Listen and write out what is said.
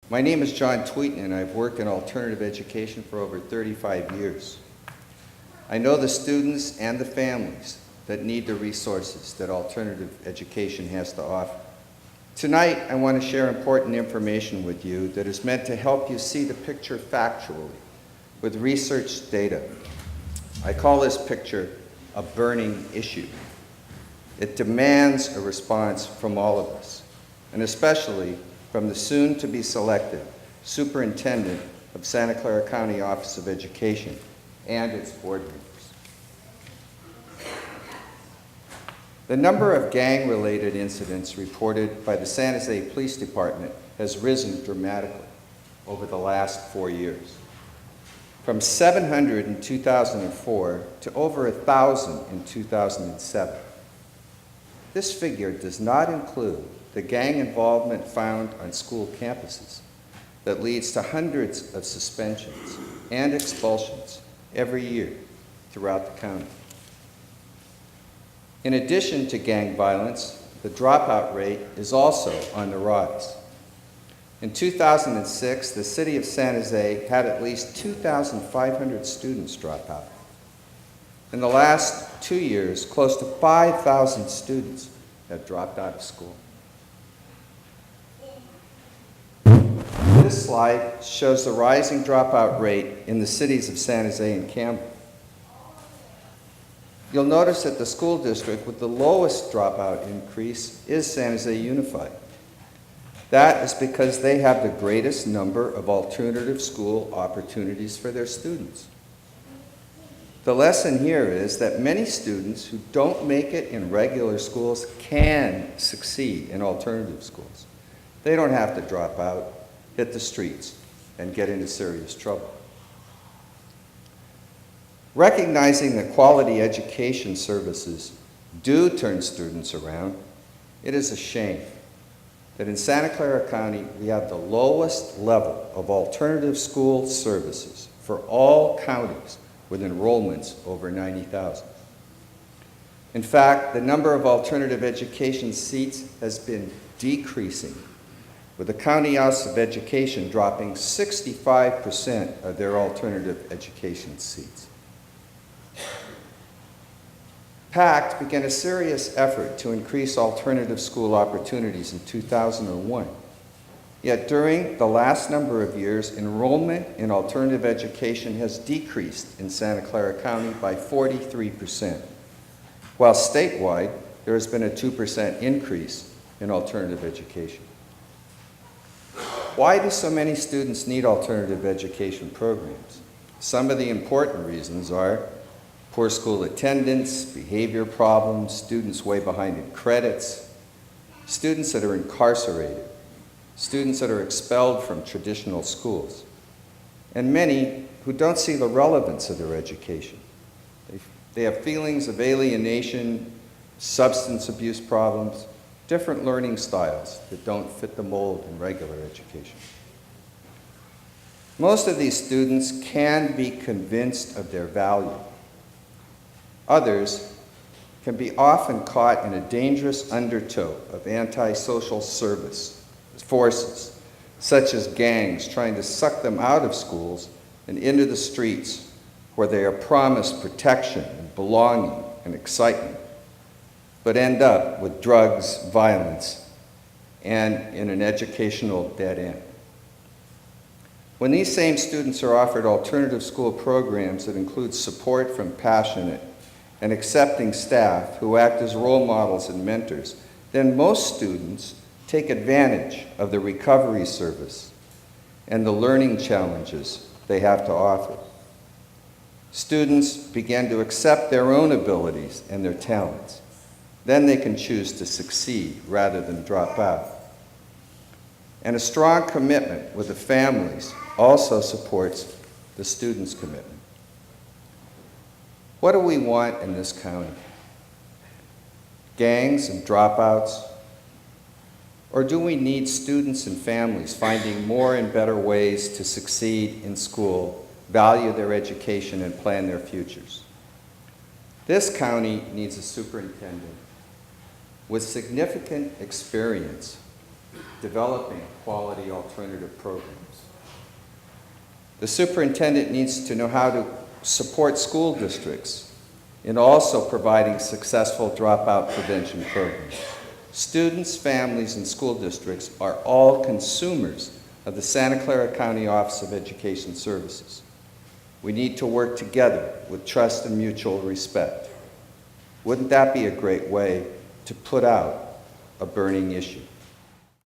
My name is John Tweten, and I've worked in alternative education for over 35 years. I know the students and the families that need the resources that alternative education has to offer. Tonight, I want to share important information with you that is meant to help you see the picture factually with research data. I call this picture a burning issue. It demands a response from all of us, and especially from the soon-to-be selected Superintendent of Santa Clara County Office of Education and its board members. The number of gang-related incidents reported by the San Jose Police Department has risen dramatically over the last 4 years, from 700 in 2004 to over 1,000 in 2007. This figure does not include the gang involvement found on school campuses that leads to hundreds of suspensions and expulsions every year throughout the county. In addition to gang violence, the dropout rate is also on the rise. In 2006, the city of San Jose had at least 2,500 students drop out. In the last 2 years, close to 5,000 students have dropped out of school. This slide shows the rising dropout rate in the cities of San Jose and Campbell. You'll notice that the school district with the lowest dropout increase is San Jose Unified. That is because they have the greatest number of alternative school opportunities for their students. The lesson here is that many students who don't make it in regular schools can succeed in alternative schools. They don't have to drop out, hit the streets, and get into serious trouble. Recognizing that quality education services do turn students around, it is a shame that in Santa Clara County we have the lowest level of alternative school services for all counties with enrollments over 90,000. In fact, the number of alternative education seats has been decreasing, with the County Office of Education dropping 65% of their alternative education seats. PACT began a serious effort to increase alternative school opportunities in 2001. Yet during the last number of years, enrollment in alternative education has decreased in Santa Clara County by 43%, while statewide there has been a 2% increase in alternative education. Why do so many students need alternative education programs? Some of the important reasons are poor school attendance, behavior problems, students way behind in credits, students that are incarcerated, students that are expelled from traditional schools, and many who don't see the relevance of their education. They have feelings of alienation, substance abuse problems, different learning styles that don't fit the mold in regular education. Most of these students can be convinced of their value. Others can be often caught in a dangerous undertow of antisocial forces, such as gangs trying to suck them out of schools and into the streets where they are promised protection and belonging and excitement, but end up with drugs, violence, and in an educational dead end. When these same students are offered alternative school programs that include support from passionate and accepting staff who act as role models and mentors, then most students take advantage of the recovery service and the learning challenges they have to offer. Students begin to accept their own abilities and their talents. Then they can choose to succeed rather than drop out. And a strong commitment with the families also supports the students' commitment. What do we want in this county? Gangs and dropouts? Or do we need students and families finding more and better ways to succeed in school, value their education, and plan their futures? This county needs a superintendent with significant experience developing quality alternative programs. The superintendent needs to know how to support school districts in also providing successful dropout prevention programs. Students, families, and school districts are all consumers of the Santa Clara County Office of Education Services. We need to work together with trust and mutual respect. Wouldn't that be a great way to put out a burning issue?